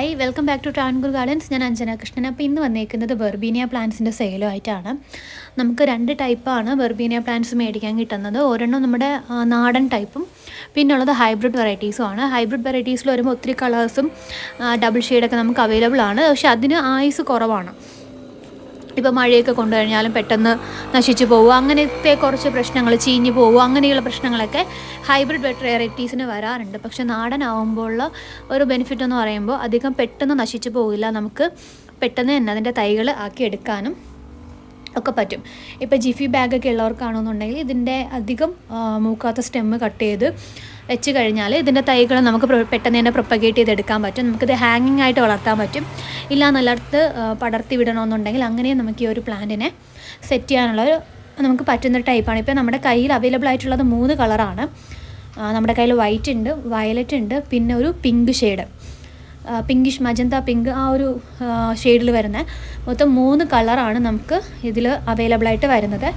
Hi welcome back to Travancore gardens. ഞാൻ അഞ്ജന കൃഷ്ണൻ. അപ്പോൾ ഇന്ന് വന്നേക്കുന്നത് വെർബീനിയ പ്ലാന്റ്സിൻ്റെ സെയിലുമായിട്ടാണ്. നമുക്ക് 2 ടൈപ്പാണ് വെർബീനിയ പ്ലാന്റ്സ് മേടിക്കാൻ കിട്ടുന്നത്. ഒരെണ്ണം നമ്മുടെ നാടൻ ടൈപ്പും പിന്നുള്ളത് ഹൈബ്രിഡ് വെറൈറ്റീസും ആണ്. ഹൈബ്രിഡ് വെറൈറ്റീസിൽ വരുമ്പോൾ ഒത്തിരി കളേഴ്സും ഡബിൾ ഷെയ്ഡൊക്കെ നമുക്ക് അവൈലബിൾ ആണ്. പക്ഷേ അതിന് ആയുസ് കുറവാണ്. ഇപ്പോൾ മഴയൊക്കെ കൊണ്ടുകഴിഞ്ഞാലും പെട്ടെന്ന് നശിച്ചു പോവുക, അങ്ങനത്തെ കുറച്ച് പ്രശ്നങ്ങൾ, ചീഞ്ഞു പോവുക, അങ്ങനെയുള്ള പ്രശ്നങ്ങളൊക്കെ ഹൈബ്രിഡ് വെറൈറ്റീസിന് വരാറുണ്ട്. പക്ഷേ നാടനാവുമ്പോഴുള്ള ഒരു ബെനിഫിറ്റ് എന്ന് പറയുമ്പോൾ അധികം പെട്ടെന്ന് നശിച്ചു പോവില്ല. നമുക്ക് പെട്ടെന്ന് തന്നെ അതിൻ്റെ തൈകൾ ആക്കി എടുക്കാനും ഒക്കെ പറ്റും. ഇപ്പോൾ ജിഫി ബാഗൊക്കെ ഉള്ളവർക്കാണെന്നുണ്ടെങ്കിൽ ഇതിൻ്റെ അധികം മൂക്കാത്ത സ്റ്റെമ്മ് കട്ട് ചെയ്ത് വെച്ച് കഴിഞ്ഞാൽ ഇതിൻ്റെ തൈകൾ നമുക്ക് പെട്ടെന്ന് തന്നെ പ്രൊപ്പഗേറ്റ് ചെയ്തെടുക്കാൻ പറ്റും. നമുക്കിത് ഹാങ്ങിങ് ആയിട്ട് വളർത്താൻ പറ്റും. ഇല്ല നല്ലയിടത്ത് പടർത്തി വിടണമെന്നുണ്ടെങ്കിൽ അങ്ങനെയും നമുക്ക് ഈ ഒരു പ്ലാന്റിനെ സെറ്റ് ചെയ്യാനുള്ള നമുക്ക് പറ്റുന്ന ടൈപ്പാണ്. ഇപ്പോൾ നമ്മുടെ കയ്യിൽ അവൈലബിൾ ആയിട്ടുള്ളത് 3 കളറാണ്. നമ്മുടെ കയ്യിൽ വൈറ്റ് ഉണ്ട്, വയലറ്റ് ഉണ്ട്, പിന്നെ ഒരു pink shade, pinkish magenta pink, ആ ഒരു ഷെയ്ഡിൽ വരുന്ന മൊത്തം 3 കളറാണ് നമുക്ക് ഇതിൽ അവൈലബിൾ ആയിട്ട് വരുന്നത്.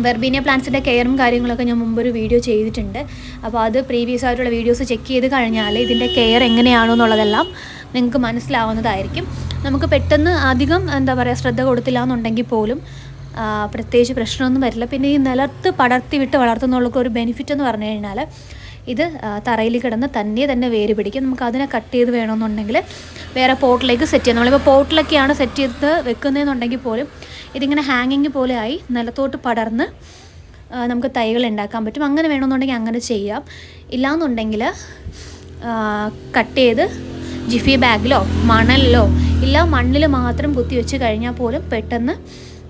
വെർബീനിയ പ്ലാന്റ്സിൻ്റെ കെയറും കാര്യങ്ങളൊക്കെ ഞാൻ മുമ്പൊരു വീഡിയോ ചെയ്തിട്ടുണ്ട്. അപ്പോൾ അത് പ്രീവിയസ് ആയിട്ടുള്ള വീഡിയോസ് ചെക്ക് ചെയ്ത് കഴിഞ്ഞാൽ ഇതിൻ്റെ കെയർ എങ്ങനെയാണോ എന്നുള്ളതെല്ലാം നിങ്ങൾക്ക് മനസ്സിലാവുന്നതായിരിക്കും. നമുക്ക് പെട്ടെന്ന് അധികം ശ്രദ്ധ കൊടുത്തില്ല എന്നുണ്ടെങ്കിൽ പോലും പ്രത്യേകിച്ച് പ്രശ്നമൊന്നും വരില്ല. പിന്നെ ഈ നിലത്ത് പടർത്തി വിട്ട് വളർത്തുന്നവർക്ക് ഒരു ബെനിഫിറ്റ് എന്ന് പറഞ്ഞു കഴിഞ്ഞാൽ ഇത് തറയിൽ കിടന്ന് തന്നെ വേര് പിടിക്കും. നമുക്ക് അതിനെ കട്ട് ചെയ്ത് വേണമെന്നുണ്ടെങ്കിൽ വേറെ പോട്ടിലേക്ക് സെറ്റ് ചെയ്യാം. നമ്മളിപ്പോൾ പോട്ടിലൊക്കെയാണ് സെറ്റ് ചെയ്ത് വെക്കുന്നതെന്നുണ്ടെങ്കിൽ പോലും ഇതിങ്ങനെ ഹാങ്ങിങ് പോലെ ആയി നിലത്തോട്ട് പടർന്ന് നമുക്ക് തൈകൾ ഉണ്ടാക്കാൻ പറ്റും. അങ്ങനെ വേണമെന്നുണ്ടെങ്കിൽ അങ്ങനെ ചെയ്യാം. ഇല്ലയെന്നുണ്ടെങ്കിൽ കട്ട് ചെയ്ത് ജിഫി ബാഗിലോ മണലിലോ ഇല്ല മണ്ണിൽ മാത്രം കുത്തി വെച്ച് കഴിഞ്ഞാൽ പോലും പെട്ടെന്ന്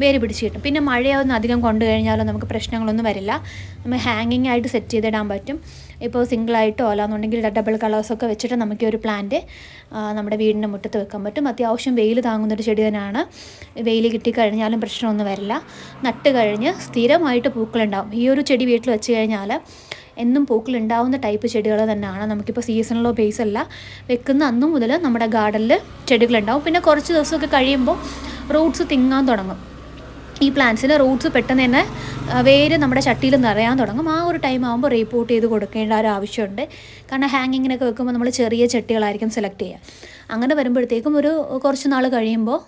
വേര് പിടിച്ച് കിട്ടും. പിന്നെ മഴയൊന്നും അധികം കൊണ്ടു കഴിഞ്ഞാലോ നമുക്ക് പ്രശ്നങ്ങളൊന്നും വരില്ല. നമ്മൾ ഹാങ്ങിങ് ആയിട്ട് സെറ്റ് ചെയ്തിടാൻ പറ്റും. ഇപ്പോൾ സിംഗിളായിട്ടോ അല്ലാന്നുണ്ടെങ്കിൽ ഡബിൾ കളേഴ്സൊക്കെ വെച്ചിട്ട് നമുക്ക് ഒരു പ്ലാന്റ് നമ്മുടെ വീടിൻ്റെ മുറ്റത്ത് വെക്കാൻ പറ്റും. അത്യാവശ്യം വെയിൽ താങ്ങുന്നൊരു ചെടി തന്നെയാണ്. വെയിൽ കിട്ടിക്കഴിഞ്ഞാലും പ്രശ്നമൊന്നും വരില്ല. നട്ട് കഴിഞ്ഞ് സ്ഥിരമായിട്ട് പൂക്കളുണ്ടാവും. ഈ ഒരു ചെടി വീട്ടിൽ വെച്ച് കഴിഞ്ഞാൽ എന്നും പൂക്കളുണ്ടാവുന്ന ടൈപ്പ് ചെടികൾ തന്നെയാണ്. നമുക്കിപ്പോൾ സീസണിലോ ബേസല്ല, വെക്കുന്ന അന്നു മുതൽ നമ്മുടെ ഗാർഡനിൽ ചെടികളുണ്ടാവും. പിന്നെ കുറച്ച് ദിവസമൊക്കെ കഴിയുമ്പോൾ റൂട്ട്സ് തിങ്ങാൻ തുടങ്ങും. ഈ പ്ലാന്റ്സിന് റൂട്ട്സ് പെട്ടെന്ന് തന്നെ വേര് നമ്മുടെ ചട്ടിയിൽ നിറയാൻ തുടങ്ങും. ആ ഒരു ടൈം ആകുമ്പോൾ റീപോർട്ട് ചെയ്ത് കൊടുക്കേണ്ട ഒരു ആവശ്യമുണ്ട്. കാരണം ഹാങ്ങിങ്ങിനൊക്കെ വെക്കുമ്പോൾ നമ്മൾ ചെറിയ ചട്ടികളായിരിക്കും സെലക്ട് ചെയ്യുക. അങ്ങനെ വരുമ്പോഴത്തേക്കും ഒരു കുറച്ച് നാൾ കഴിയുമ്പോൾ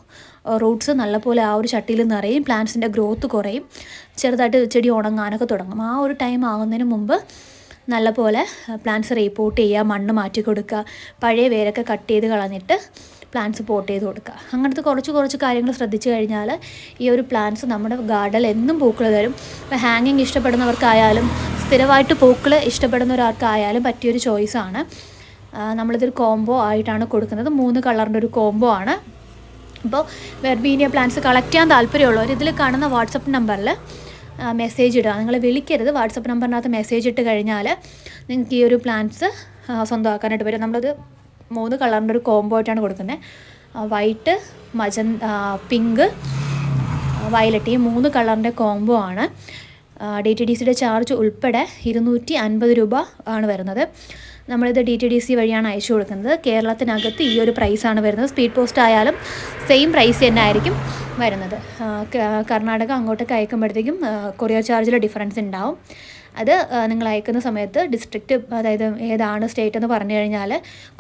റൂട്ട്സ് നല്ലപോലെ ആ ഒരു ചട്ടിയിൽ നിറയും, പ്ലാന്റ്സിൻ്റെ ഗ്രോത്ത് കുറയും, ചെറുതായിട്ട് ചെടി ഉണങ്ങാനൊക്കെ തുടങ്ങും. ആ ഒരു ടൈം ആകുന്നതിന് മുമ്പ് നല്ലപോലെ പ്ലാന്റ്സ് റീപോർട്ട് ചെയ്യുക, മണ്ണ് മാറ്റി കൊടുക്കുക, പഴയ വേരൊക്കെ കട്ട് ചെയ്ത് കളഞ്ഞിട്ട് പ്ലാന്റ്സ് പോട്ട് ചെയ്ത് കൊടുക്കുക. അങ്ങനത്തെ കുറച്ച് കാര്യങ്ങൾ ശ്രദ്ധിച്ചു കഴിഞ്ഞാൽ ഈ ഒരു പ്ലാന്റ്സ് നമ്മുടെ ഗാർഡനിൽ എന്നും പൂക്കൾ തരും. ഇപ്പോൾ ഹാങ്ങിങ് ഇഷ്ടപ്പെടുന്നവർക്കായാലും സ്ഥിരമായിട്ട് പൂക്കൾ ഇഷ്ടപ്പെടുന്ന ഒരാൾക്കായാലും പറ്റിയൊരു ചോയ്സാണ്. നമ്മളിതൊരു കോംബോ ആയിട്ടാണ് കൊടുക്കുന്നത്. 3 കളറിൻ്റെ ഒരു കോംബോ ആണ്. ഇപ്പോൾ വെർബീനിയ പ്ലാന്റ്സ് കളക്ട് ചെയ്യാൻ താല്പര്യമുള്ളവർ ഇതിൽ കാണുന്ന വാട്സപ്പ് നമ്പറിൽ മെസ്സേജ് ഇടുക. നിങ്ങൾ വിളിക്കരുത്. വാട്സപ്പ് നമ്പറിനകത്ത് മെസ്സേജ് ഇട്ട് കഴിഞ്ഞാൽ നിങ്ങൾക്ക് ഈ ഒരു പ്ലാന്റ്സ് സ്വന്തമാക്കാനായിട്ട് വരും. നമ്മളത് 3 കളറിൻ്റെ ഒരു കോംബോ ആയിട്ടാണ് കൊടുക്കുന്നത്. വൈറ്റ്, പിങ്ക്, വയലറ്റ്, ഈ 3 കളറിൻ്റെ കോംബോ ആണ്. DTDCയുടെ ചാർജ് ഉൾപ്പെടെ 250 രൂപ ആണ് വരുന്നത്. നമ്മളിത് DTDC വഴിയാണ് അയച്ചു കൊടുക്കുന്നത്. കേരളത്തിനകത്ത് ഈ ഒരു പ്രൈസാണ് വരുന്നത്. സ്പീഡ് പോസ്റ്റ് ആയാലും സെയിം പ്രൈസ് തന്നെ ആയിരിക്കും വരുന്നത്. കർണാടക അങ്ങോട്ടൊക്കെ അയക്കുമ്പോഴത്തേക്കും കൊറിയർ ചാർജിൽ ഡിഫറൻസ് ഉണ്ടാവും. അത് നിങ്ങൾ അയക്കുന്ന സമയത്ത് ഡിസ്ട്രിക്റ്റ്, അതായത് ഏതാണ് സ്റ്റേറ്റ് എന്ന് പറഞ്ഞു കഴിഞ്ഞാൽ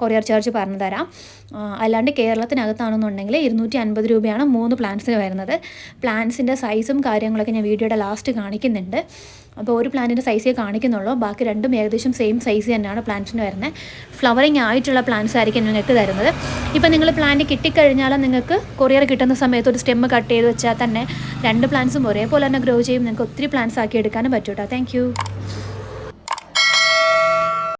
കൊറിയർ ചാർജ് പറഞ്ഞു തരാം. അല്ലാണ്ട് കേരളത്തിനകത്താണെന്നുണ്ടെങ്കിൽ 250 രൂപയാണ് 3 പ്ലാന്റ്സിന് വരുന്നത്. പ്ലാന്റ്സിൻ്റെ സൈസും കാര്യങ്ങളൊക്കെ ഞാൻ വീഡിയോയുടെ ലാസ്റ്റ് കാണിക്കുന്നുണ്ട്. അപ്പോൾ ഒരു പ്ലാന്റിൻ്റെ സൈസേ കാണിക്കുന്നുള്ളൂ, ബാക്കി രണ്ടും ഏകദേശം സെയിം സൈസ് തന്നെയാണ് പ്ലാന്റ്സിന് വരുന്നത്. ഫ്ലവറിങ് ആയിട്ടുള്ള പ്ലാന്റ്സ് ആയിരിക്കും നിങ്ങൾക്ക് തരുന്നത്. ഇപ്പോൾ നിങ്ങൾ പ്ലാന്റ് കിട്ടിക്കഴിഞ്ഞാൽ നിങ്ങൾക്ക് കൊറിയർ കിട്ടുന്ന സമയത്ത് ഒരു സ്റ്റെമ്മ് കട്ട് ചെയ്ത് വെച്ചാൽ തന്നെ 2 പ്ലാന്റ്സും ഒരേപോലെ തന്നെ ഗ്രോ ചെയ്യും. നിങ്ങൾക്ക് ഒത്തിരി പ്ലാന്റ്സ് ആക്കി എടുക്കാനും പറ്റും കേട്ടോ. Thank you.